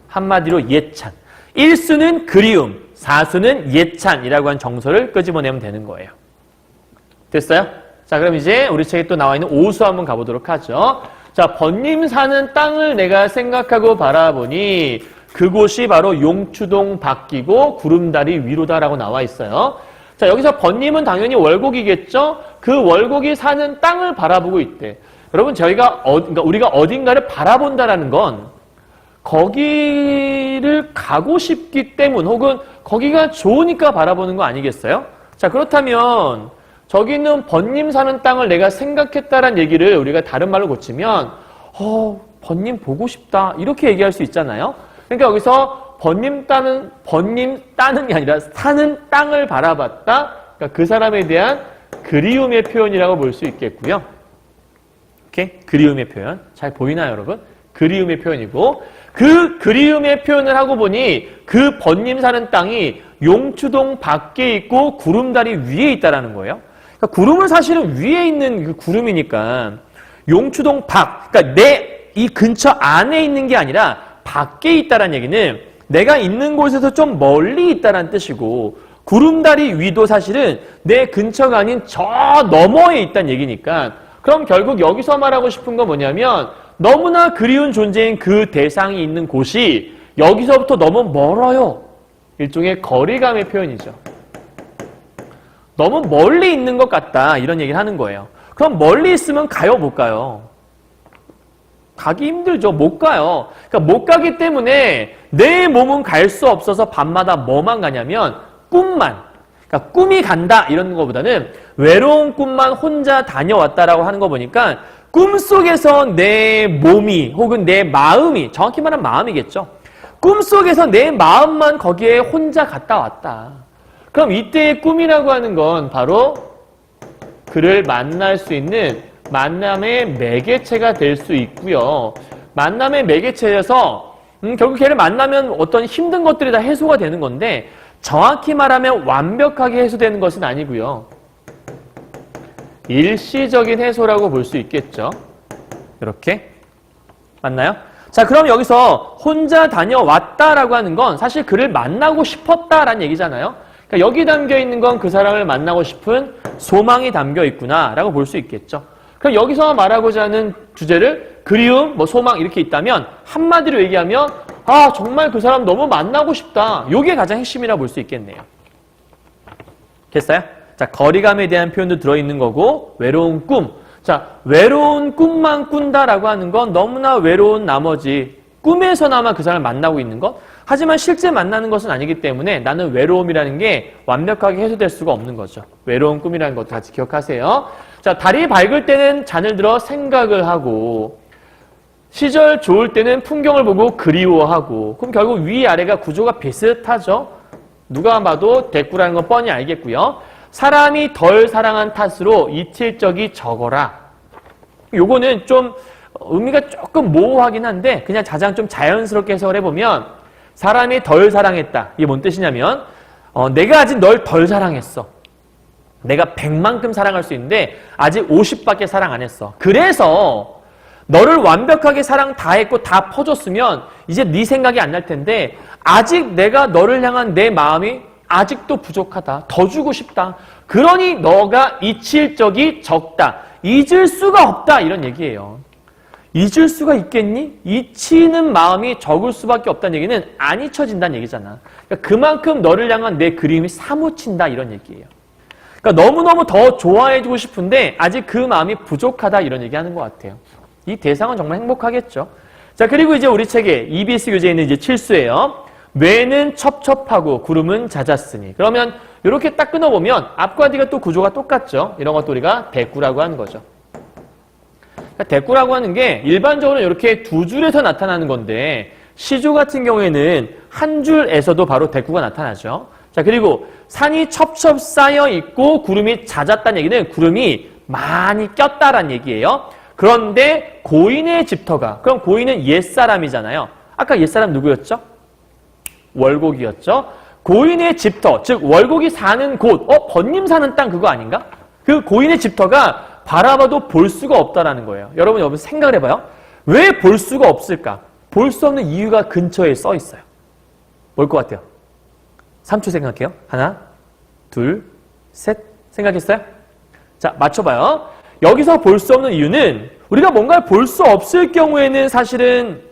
[SPEAKER 1] 한마디로 예찬, 1수는 그리움, 4수는 예찬이라고 한 정서를 끄집어내면 되는 거예요. 됐어요? 자, 그럼 이제 우리 책에 또 나와 있는 5수 한번 가보도록 하죠. 자, 번님 사는 땅을 내가 생각하고 바라보니 그곳이 바로 용추동 바뀌고 구름다리 위로다라고 나와 있어요. 자, 여기서 번님은 당연히 월곡이겠죠? 그 월곡이 사는 땅을 바라보고 있대. 여러분, 그러니까 우리가 어딘가를 바라본다라는 건 거기를 가고 싶기 때문 혹은 거기가 좋으니까 바라보는 거 아니겠어요? 자, 그렇다면 저기 있는 번님 사는 땅을 내가 생각했다라는 얘기를 우리가 다른 말로 고치면 번님 보고 싶다 이렇게 얘기할 수 있잖아요. 그러니까 여기서 번님 따는 게 아니라 사는 땅을 바라봤다. 그러니까 그 사람에 대한 그리움의 표현이라고 볼 수 있겠고요. 이렇게 그리움의 표현 잘 보이나요, 여러분? 그리움의 표현이고 그 그리움의 표현을 하고 보니 그 번님 사는 땅이 용추동 밖에 있고 구름다리 위에 있다라는 거예요. 그러니까 구름은 사실은 위에 있는 그 구름이니까 용추동 밖, 그러니까 내 이 근처 안에 있는 게 아니라 밖에 있다라는 얘기는 내가 있는 곳에서 좀 멀리 있다라는 뜻이고 구름다리 위도 사실은 내 근처가 아닌 저 너머에 있다는 얘기니까 그럼 결국 여기서 말하고 싶은 건 뭐냐면 너무나 그리운 존재인 그 대상이 있는 곳이 여기서부터 너무 멀어요. 일종의 거리감의 표현이죠. 너무 멀리 있는 것 같다 이런 얘기를 하는 거예요. 그럼 멀리 있으면 가요, 못 가요? 가기 힘들죠. 못 가요. 그러니까 못 가기 때문에 내 몸은 갈 수 없어서 밤마다 뭐만 가냐면 꿈만. 그러니까 꿈이 간다 이런 것보다는 외로운 꿈만 혼자 다녀왔다라고 하는 거 보니까 꿈속에서 내 몸이 혹은 내 마음이 정확히 말하면 마음이겠죠. 꿈속에서 내 마음만 거기에 혼자 갔다 왔다. 그럼 이때의 꿈이라고 하는 건 바로 그를 만날 수 있는 만남의 매개체가 될 수 있고요. 만남의 매개체여서 결국 걔를 만나면 어떤 힘든 것들이 다 해소가 되는 건데 정확히 말하면 완벽하게 해소되는 것은 아니고요. 일시적인 해소라고 볼 수 있겠죠. 이렇게. 맞나요? 자, 그럼 여기서 혼자 다녀왔다라고 하는 건 사실 그를 만나고 싶었다라는 얘기잖아요. 그러니까 여기 담겨 있는 건 그 사람을 만나고 싶은 소망이 담겨 있구나라고 볼 수 있겠죠. 그럼 여기서 말하고자 하는 주제를 그리움, 소망 이렇게 있다면 한마디로 얘기하면 정말 그 사람 너무 만나고 싶다. 이게 가장 핵심이라 볼 수 있겠네요. 됐어요? 자, 거리감에 대한 표현도 들어있는 거고 외로운 꿈. 자, 외로운 꿈만 꾼다라고 하는 건 너무나 외로운 나머지 꿈에서나마 그 사람을 만나고 있는 것. 하지만 실제 만나는 것은 아니기 때문에 나는 외로움이라는 게 완벽하게 해소될 수가 없는 거죠. 외로운 꿈이라는 것도 같이 기억하세요. 자, 달이 밝을 때는 잔을 들어 생각을 하고 시절 좋을 때는 풍경을 보고 그리워하고 그럼 결국 위아래가 구조가 비슷하죠. 누가 봐도 대꾸라는 건 뻔히 알겠고요. 사람이 덜 사랑한 탓으로 이칠 적이 적어라. 요거는 좀 의미가 조금 모호하긴 한데 그냥 가장 좀 자연스럽게 해석을 해보면 사람이 덜 사랑했다. 이게 뭔 뜻이냐면 내가 아직 널 덜 사랑했어. 내가 100만큼 사랑할 수 있는데 아직 50밖에 사랑 안 했어. 그래서 너를 완벽하게 사랑 다 했고 다 퍼줬으면 이제 네 생각이 안 날 텐데 아직 내가 너를 향한 내 마음이 아직도 부족하다. 더 주고 싶다. 그러니 너가 잊힐 적이 적다. 잊을 수가 없다. 이런 얘기예요. 잊을 수가 있겠니? 잊히는 마음이 적을 수밖에 없다는 얘기는 안 잊혀진다는 얘기잖아. 그러니까 그만큼 너를 향한 내 그림이 사무친다. 이런 얘기예요. 그러니까 너무너무 더 좋아해주고 싶은데 아직 그 마음이 부족하다. 이런 얘기하는 것 같아요. 이 대상은 정말 행복하겠죠. 자, 그리고 이제 우리 책에 EBS 교재에 있는 이제 칠수예요. 뇌는 첩첩하고 구름은 잦았으니. 그러면 이렇게 딱 끊어보면 앞과 뒤가 또 구조가 똑같죠. 이런 것도 우리가 대꾸라고 하는 거죠. 그러니까 대꾸라고 하는 게 일반적으로 이렇게 두 줄에서 나타나는 건데 시조 같은 경우에는 한 줄에서도 바로 대꾸가 나타나죠. 자, 그리고 산이 첩첩 쌓여 있고 구름이 잦았다는 얘기는 구름이 많이 꼈다라는 얘기예요. 그런데 고인의 집터가, 그럼 고인은 옛사람이잖아요. 아까 옛사람 누구였죠? 월곡이었죠. 고인의 집터, 즉 월곡이 사는 곳, 번님 사는 땅 그거 아닌가? 그 고인의 집터가 바라봐도 볼 수가 없다라는 거예요. 여러분 생각을 해봐요. 왜 볼 수가 없을까? 볼 수 없는 이유가 근처에 써 있어요. 뭘 것 같아요? 3초 생각해요. 하나, 둘, 셋. 생각했어요? 자, 맞춰봐요. 여기서 볼 수 없는 이유는 우리가 뭔가를 볼 수 없을 경우에는 사실은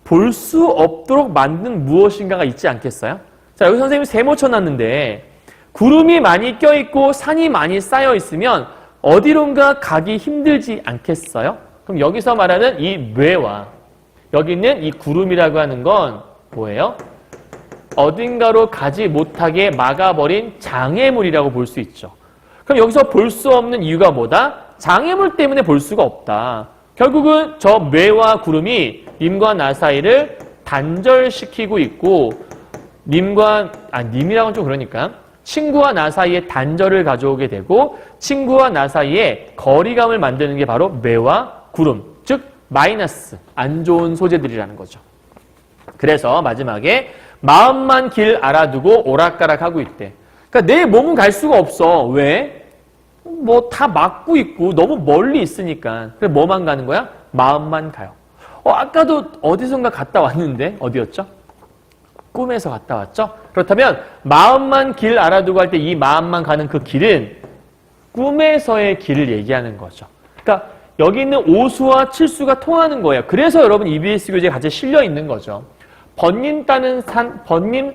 [SPEAKER 1] 볼 수 없도록 만든 무엇인가가 있지 않겠어요? 자, 여기 선생님이 세모 쳐놨는데 구름이 많이 껴있고 산이 많이 쌓여 있으면 어디론가 가기 힘들지 않겠어요? 그럼 여기서 말하는 이 뇌와 여기 있는 이 구름이라고 하는 건 뭐예요? 어딘가로 가지 못하게 막아버린 장애물이라고 볼 수 있죠. 그럼 여기서 볼 수 없는 이유가 뭐다? 장애물 때문에 볼 수가 없다. 결국은 저 뇌와 구름이 님과 나 사이를 단절시키고 있고 님이라고는 좀 그러니까 친구와 나 사이에 단절을 가져오게 되고 친구와 나 사이에 거리감을 만드는 게 바로 뇌와 구름, 즉 마이너스, 안 좋은 소재들이라는 거죠. 그래서 마지막에 마음만 길 알아두고 오락가락하고 있대. 그러니까 내 몸은 갈 수가 없어. 왜? 뭐 다 막고 있고 너무 멀리 있으니까. 그래서 뭐만 가는 거야? 마음만 가요. 아까도 어디선가 갔다 왔는데 어디였죠? 꿈에서 갔다 왔죠? 그렇다면 마음만 길 알아두고 할 때 이 마음만 가는 그 길은 꿈에서의 길을 얘기하는 거죠. 그러니까 여기 있는 오수와 칠수가 통하는 거예요. 그래서 여러분 EBS 교재에 같이 실려 있는 거죠. 번님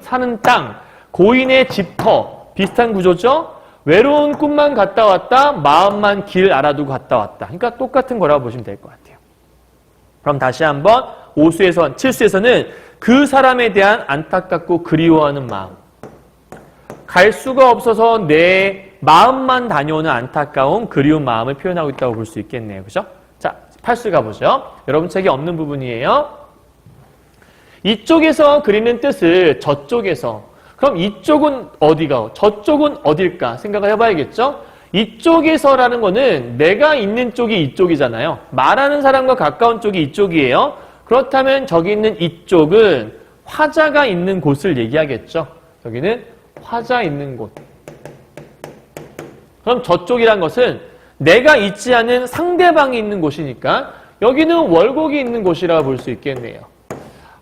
[SPEAKER 1] 사는 땅, 고인의 집터 비슷한 구조죠? 외로운 꿈만 갔다 왔다, 마음만 길 알아두고 갔다 왔다. 그러니까 똑같은 거라고 보시면 될 것 같아요. 그럼 다시 한번 오수에서, 칠수에서는 그 사람에 대한 안타깝고 그리워하는 마음. 갈 수가 없어서 내 마음만 다녀오는 안타까움, 그리운 마음을 표현하고 있다고 볼 수 있겠네요. 그죠? 자, 8수 가보죠. 여러분 책에 없는 부분이에요. 이쪽에서 그리는 뜻을 저쪽에서. 그럼 이쪽은 어디가, 저쪽은 어딜까 생각을 해봐야겠죠? 이쪽에서라는 거는 내가 있는 쪽이 이쪽이잖아요. 말하는 사람과 가까운 쪽이 이쪽이에요. 그렇다면 저기 있는 이쪽은 화자가 있는 곳을 얘기하겠죠. 여기는 화자 있는 곳. 그럼 저쪽이란 것은 내가 있지 않은 상대방이 있는 곳이니까 여기는 월곡이 있는 곳이라고 볼 수 있겠네요.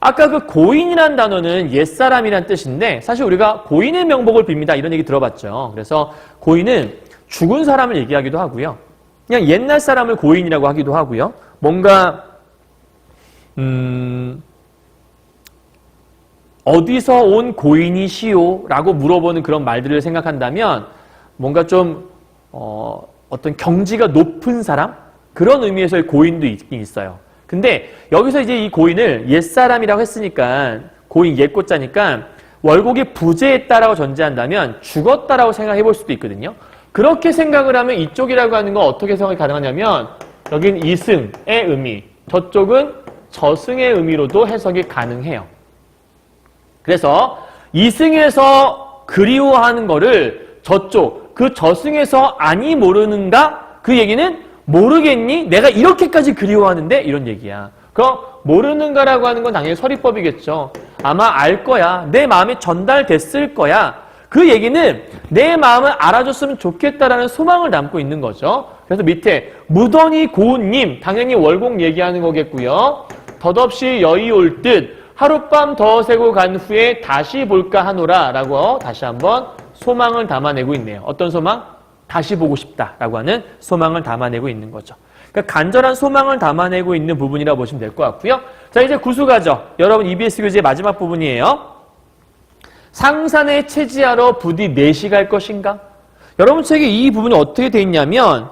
[SPEAKER 1] 아까 그 고인이란 단어는 옛사람이란 뜻인데 사실 우리가 고인의 명복을 빕니다. 이런 얘기 들어봤죠. 그래서 고인은 죽은 사람을 얘기하기도 하고요. 그냥 옛날 사람을 고인이라고 하기도 하고요. 뭔가 어디서 온 고인이시오? 라고 물어보는 그런 말들을 생각한다면 뭔가 좀 어떤 경지가 높은 사람? 그런 의미에서의 고인도 있긴 있어요. 근데 여기서 이제 이 고인을 옛사람이라고 했으니까 고인 옛고자니까 월곡이 부재했다라고 전제한다면 죽었다라고 생각해 볼 수도 있거든요. 그렇게 생각을 하면 이쪽이라고 하는 건 어떻게 생각이 가능하냐면 여긴 이승의 의미, 저쪽은 저승의 의미로도 해석이 가능해요. 그래서 이승에서 그리워하는 거를 저쪽, 그 저승에서 아니 모르는가? 그 얘기는 모르겠니? 내가 이렇게까지 그리워하는데? 이런 얘기야. 그럼 모르는가라고 하는 건 당연히 서리법이겠죠. 아마 알 거야. 내 마음이 전달됐을 거야. 그 얘기는 내 마음을 알아줬으면 좋겠다라는 소망을 담고 있는 거죠. 그래서 밑에 무더니 고운님, 당연히 월곡 얘기하는 거겠고요. 덧없이 여의 올 듯 하룻밤 더 새고 간 후에 다시 볼까 하노라 라고 다시 한번 소망을 담아내고 있네요. 어떤 소망? 다시 보고 싶다라고 하는 소망을 담아내고 있는 거죠. 그러니까 간절한 소망을 담아내고 있는 부분이라고 보시면 될 것 같고요. 자, 이제 구수가죠. 여러분 EBS 교재의 마지막 부분이에요. 상산에 체지하러 부디 내시 갈 것인가? 여러분 책에 이 부분이 어떻게 돼 있냐면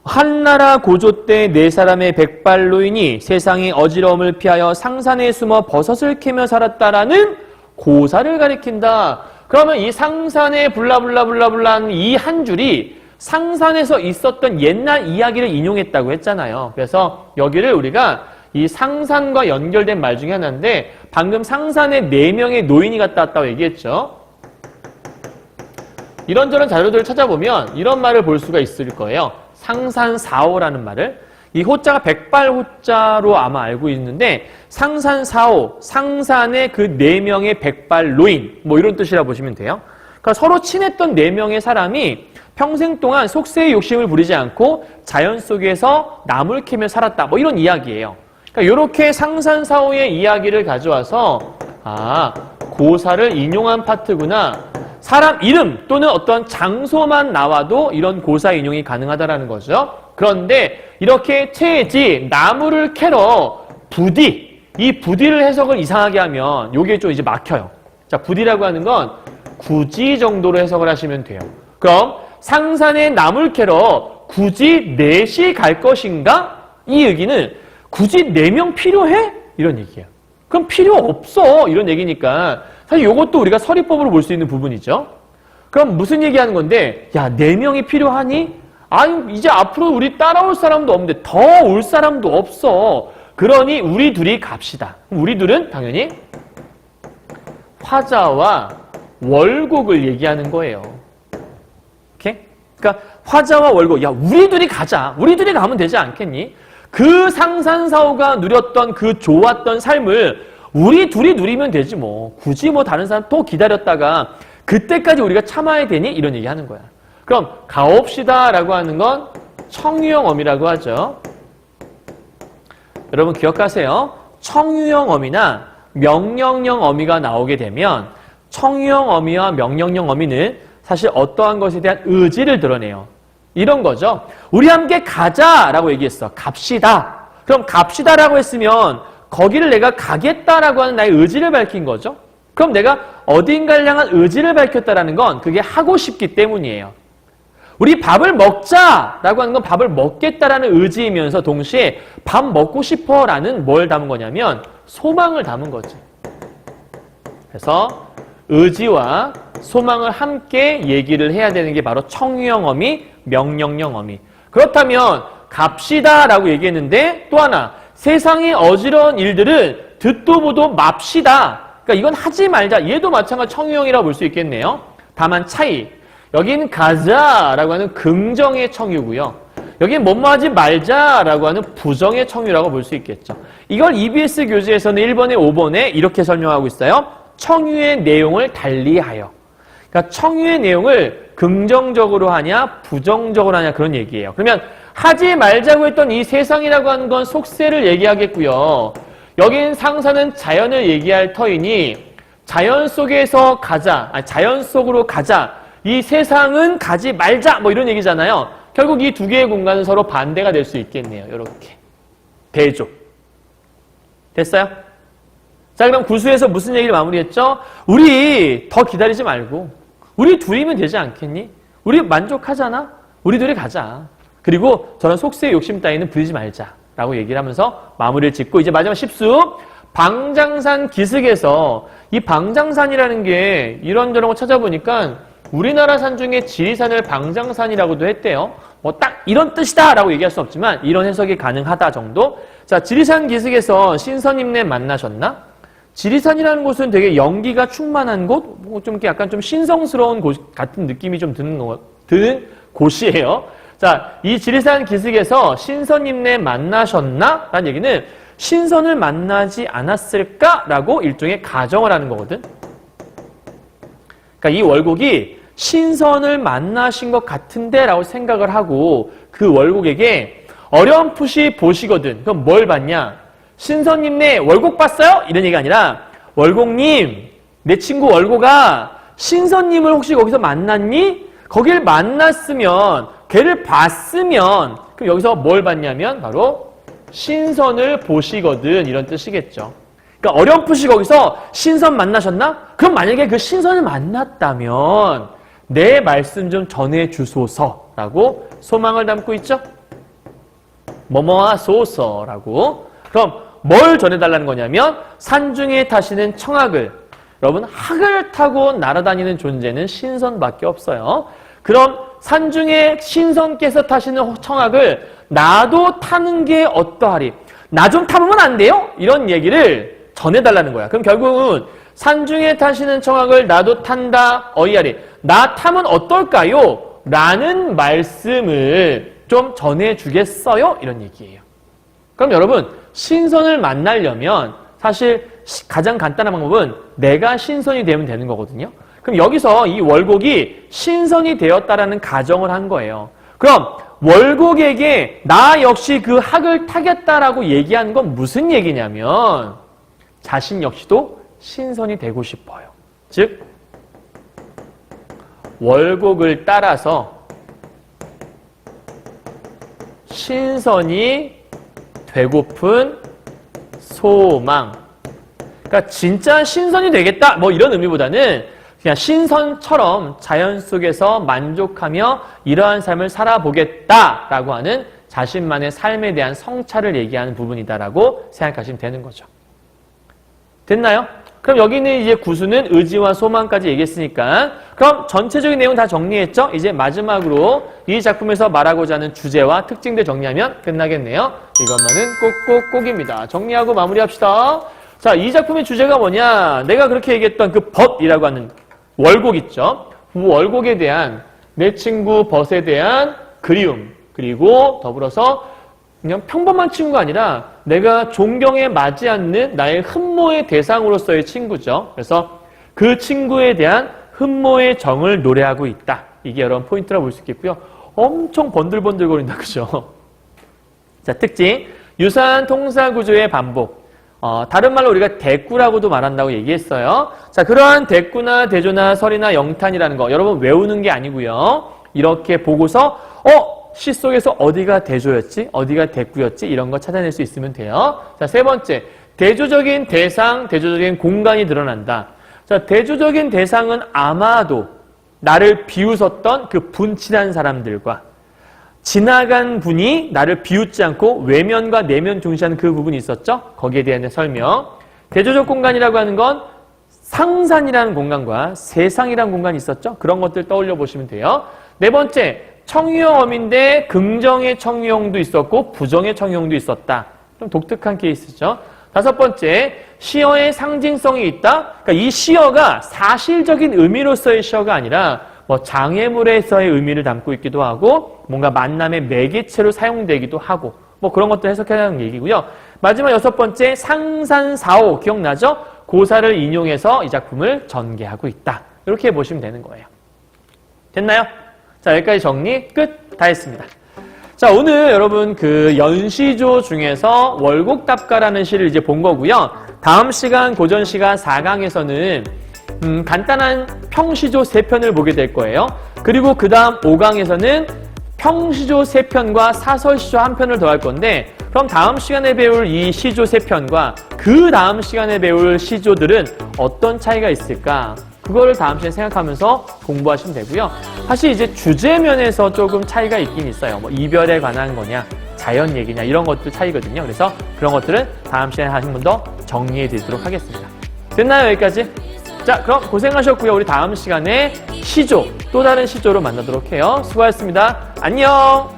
[SPEAKER 1] 한나라 고조 때 네 사람의 백발노인이 세상의 어지러움을 피하여 상산에 숨어 버섯을 캐며 살았다라는 고사를 가리킨다. 그러면 이 상산의 블라블라블라블라는 이 한 줄이 상산에서 있었던 옛날 이야기를 인용했다고 했잖아요. 그래서 여기를 우리가 이 상산과 연결된 말 중에 하나인데 방금 상산에 4명의 노인이 갔다 왔다고 얘기했죠. 이런저런 자료들을 찾아보면 이런 말을 볼 수가 있을 거예요. 상산사오라는 말을. 이 호자가 백발호자로 아마 알고 있는데 상산사오, 상산의 그 4명의 백발노인 뭐 이런 뜻이라 보시면 돼요. 그러니까 서로 친했던 4명의 사람이 평생 동안 속세의 욕심을 부리지 않고 자연 속에서 나물 캐며 살았다. 뭐 이런 이야기예요. 그러니까 이렇게 상산사오의 이야기를 가져와서 고사를 인용한 파트구나. 사람 이름 또는 어떤 장소만 나와도 이런 고사 인용이 가능하다라는 거죠. 그런데 이렇게 체지 나무를 캐러 부디 이 부디를 해석을 이상하게 하면 요게 좀 이제 막혀요. 자, 부디라고 하는 건 굳이 정도로 해석을 하시면 돼요. 그럼 상산에 나물 캐러 굳이 넷이 갈 것인가? 이 얘기는 굳이 4명 필요해? 이런 얘기예요. 그럼 필요 없어. 이런 얘기니까 사실 이것도 우리가 서리법으로 볼 수 있는 부분이죠. 그럼 무슨 얘기하는 건데 야 4명이 필요하니? 아니 이제 앞으로 우리 따라올 사람도 없는데 더 올 사람도 없어. 그러니 우리 둘이 갑시다. 우리 둘은 당연히 화자와 월곡을 얘기하는 거예요. 오케이? 그러니까 화자와 월곡, 야 우리 둘이 가자. 우리 둘이 가면 되지 않겠니? 그 상산사오가 누렸던 그 좋았던 삶을 우리 둘이 누리면 되지 뭐. 굳이 뭐 다른 사람 또 기다렸다가 그때까지 우리가 참아야 되니? 이런 얘기 하는 거야. 그럼 가옵시다 라고 하는 건 청유형 어미라고 하죠. 여러분 기억하세요. 청유형 어미나 명령형 어미가 나오게 되면 청유형 어미와 명령형 어미는 사실 어떠한 것에 대한 의지를 드러내요. 이런 거죠. 우리 함께 가자라고 얘기했어. 갑시다. 그럼 갑시다라고 했으면 거기를 내가 가겠다라고 하는 나의 의지를 밝힌 거죠. 그럼 내가 어딘가를 향한 의지를 밝혔다라는 건 그게 하고 싶기 때문이에요. 우리 밥을 먹자라고 하는 건 밥을 먹겠다라는 의지이면서 동시에 밥 먹고 싶어라는 뭘 담은 거냐면 소망을 담은 거지. 그래서 의지와 소망을 함께 얘기를 해야 되는 게 바로 청유형 어미, 명령형 어미. 그렇다면 갑시다라고 얘기했는데 또 하나 세상의 어지러운 일들은 듣도 보도 맙시다. 그러니까 이건 하지 말자. 얘도 마찬가지 청유형이라고 볼 수 있겠네요. 다만 차이. 여기는 가자라고 하는 긍정의 청유고요. 여기는 뭐뭐 하지 말자라고 하는 부정의 청유라고 볼 수 있겠죠. 이걸 EBS 교재에서는 1번에 5번에 이렇게 설명하고 있어요. 청유의 내용을 달리하여. 그러니까 청유의 내용을 긍정적으로 하냐 부정적으로 하냐 그런 얘기예요. 그러면 하지 말자고 했던 이 세상이라고 하는 건 속세를 얘기하겠고요. 여긴 상사는 자연을 얘기할 터이니 자연 속에서 가자, 자연 속으로 가자. 이 세상은 가지 말자 뭐 이런 얘기잖아요. 결국 이 두 개의 공간은 서로 반대가 될 수 있겠네요. 이렇게 대조. 됐어요? 자 그럼 구수에서 무슨 얘기를 마무리했죠? 우리 더 기다리지 말고 우리 둘이면 되지 않겠니? 우리 만족하잖아? 우리 둘이 가자. 그리고 저런 속세의 욕심 따위는 부리지 말자라고 얘기를 하면서 마무리를 짓고 이제 마지막 10수 방장산 기슭에서 이 방장산이라는 게 이런저런 거 찾아보니까 우리나라 산 중에 지리산을 방장산이라고도 했대요. 뭐 딱 이런 뜻이다라고 얘기할 수 없지만 이런 해석이 가능하다 정도. 자, 지리산 기슭에서 신선님네 만나셨나? 지리산이라는 곳은 되게 연기가 충만한 곳, 좀 이렇게 약간 좀 신성스러운 곳 같은 느낌이 좀 드는 곳이에요. 자, 이 지리산 기슭에서 신선님네 만나셨나? 라는 얘기는 신선을 만나지 않았을까라고 일종의 가정을 하는 거거든. 그러니까 이 월곡이 신선을 만나신 것 같은데 라고 생각을 하고 그 월곡에게 어렴풋이 보시거든. 그럼 뭘 봤냐? 신선님네 월곡 봤어요? 이런 얘기가 아니라 월곡님, 내 친구 월곡아 신선님을 혹시 거기서 만났니? 거길 만났으면 걔를 봤으면 그럼 여기서 뭘 봤냐면 바로 신선을 보시거든 이런 뜻이겠죠. 그러니까 어렴풋이 거기서 신선 만나셨나? 그럼 만약에 그 신선을 만났다면 내 말씀 좀 전해주소서라고 소망을 담고 있죠. 뭐뭐하소서라고. 그럼 뭘 전해달라는 거냐면 산중에 타시는 청학을 여러분 학을 타고 날아다니는 존재는 신선밖에 없어요. 그럼 산중에 신선께서 타시는 청학을 나도 타는 게 어떠하리? 나 좀 타보면 안 돼요? 이런 얘기를 전해달라는 거야. 그럼 결국은 산중에 타시는 청학을 나도 탄다 어이하리. 나 타면 어떨까요? 라는 말씀을 좀 전해주겠어요? 이런 얘기예요. 그럼 여러분 신선을 만나려면 사실 가장 간단한 방법은 내가 신선이 되면 되는 거거든요. 그럼 여기서 이 월곡이 신선이 되었다라는 가정을 한 거예요. 그럼 월곡에게 나 역시 그 학을 타겠다라고 얘기한 건 무슨 얘기냐면 자신 역시도 신선이 되고 싶어요. 즉 월곡을 따라서 신선이 되고픈 소망. 그러니까 진짜 신선이 되겠다 뭐 이런 의미보다는 그냥 신선처럼 자연 속에서 만족하며 이러한 삶을 살아보겠다라고 하는 자신만의 삶에 대한 성찰을 얘기하는 부분이다라고 생각하시면 되는 거죠. 됐나요? 그럼 여기는 이제 구수는 의지와 소망까지 얘기했으니까 그럼 전체적인 내용 다 정리했죠? 이제 마지막으로 이 작품에서 말하고자 하는 주제와 특징들 정리하면 끝나겠네요. 이것만은 꼭입니다. 정리하고 마무리합시다. 자, 이 작품의 주제가 뭐냐? 내가 그렇게 얘기했던 그 벗이라고 하는 월곡 있죠? 그 월곡에 대한 내 친구 벗에 대한 그리움, 그리고 더불어서 그냥 평범한 친구가 아니라 내가 존경에 맞지 않는 나의 흠모의 대상으로서의 친구죠. 그래서 그 친구에 대한 흠모의 정을 노래하고 있다. 이게 여러분 포인트라고 볼 수 있겠고요. 엄청 번들번들거린다. 그죠? 자, 특징. 유사한 통사 구조의 반복. 다른 말로 우리가 대꾸라고도 말한다고 얘기했어요. 자, 그러한 대꾸나 대조나 설이나 영탄이라는 거 여러분 외우는 게 아니고요. 이렇게 보고서 시 속에서 어디가 대조였지? 어디가 대꾸였지? 이런 거 찾아낼 수 있으면 돼요. 자, 세 번째. 대조적인 대상, 대조적인 공간이 드러난다. 자, 대조적인 대상은 아마도 나를 비웃었던 그 분친한 사람들과 지나간 분이 나를 비웃지 않고 외면과 내면 중시하는 그 부분이 있었죠? 거기에 대한 설명. 대조적 공간이라고 하는 건 상산이라는 공간과 세상이라는 공간이 있었죠? 그런 것들 떠올려 보시면 돼요. 네 번째. 청유형어민데 긍정의 청유형도 있었고 부정의 청유형도 있었다. 좀 독특한 케이스죠. 다섯 번째, 시어의 상징성이 있다. 그러니까 이 시어가 사실적인 의미로서의 시어가 아니라 뭐 장애물에서의 의미를 담고 있기도 하고 뭔가 만남의 매개체로 사용되기도 하고 뭐 그런 것들 해석하는 얘기고요. 마지막 여섯 번째, 상산사오 기억나죠? 고사를 인용해서 이 작품을 전개하고 있다. 이렇게 보시면 되는 거예요. 됐나요? 자, 여기까지 정리 끝. 다 했습니다. 자, 오늘 여러분 그 연시조 중에서 월곡답가라는 시를 이제 본 거고요. 다음 시간 고전 시간 4강에서는 간단한 평시조 3편을 보게 될 거예요. 그리고 그 다음 5강에서는 평시조 3편과 사설시조 1편을 더 할 건데 그럼 다음 시간에 배울 이 시조 3편과 그 다음 시간에 배울 시조들은 어떤 차이가 있을까? 그거를 다음 시간에 생각하면서 공부하시면 되고요. 사실 이제 주제면에서 조금 차이가 있긴 있어요. 뭐 이별에 관한 거냐, 자연 얘기냐 이런 것도 차이거든요. 그래서 그런 것들은 다음 시간에 한 번 더 정리해 드리도록 하겠습니다. 됐나요? 여기까지? 자, 그럼 고생하셨고요. 우리 다음 시간에 시조, 또 다른 시조로 만나도록 해요. 수고하셨습니다. 안녕!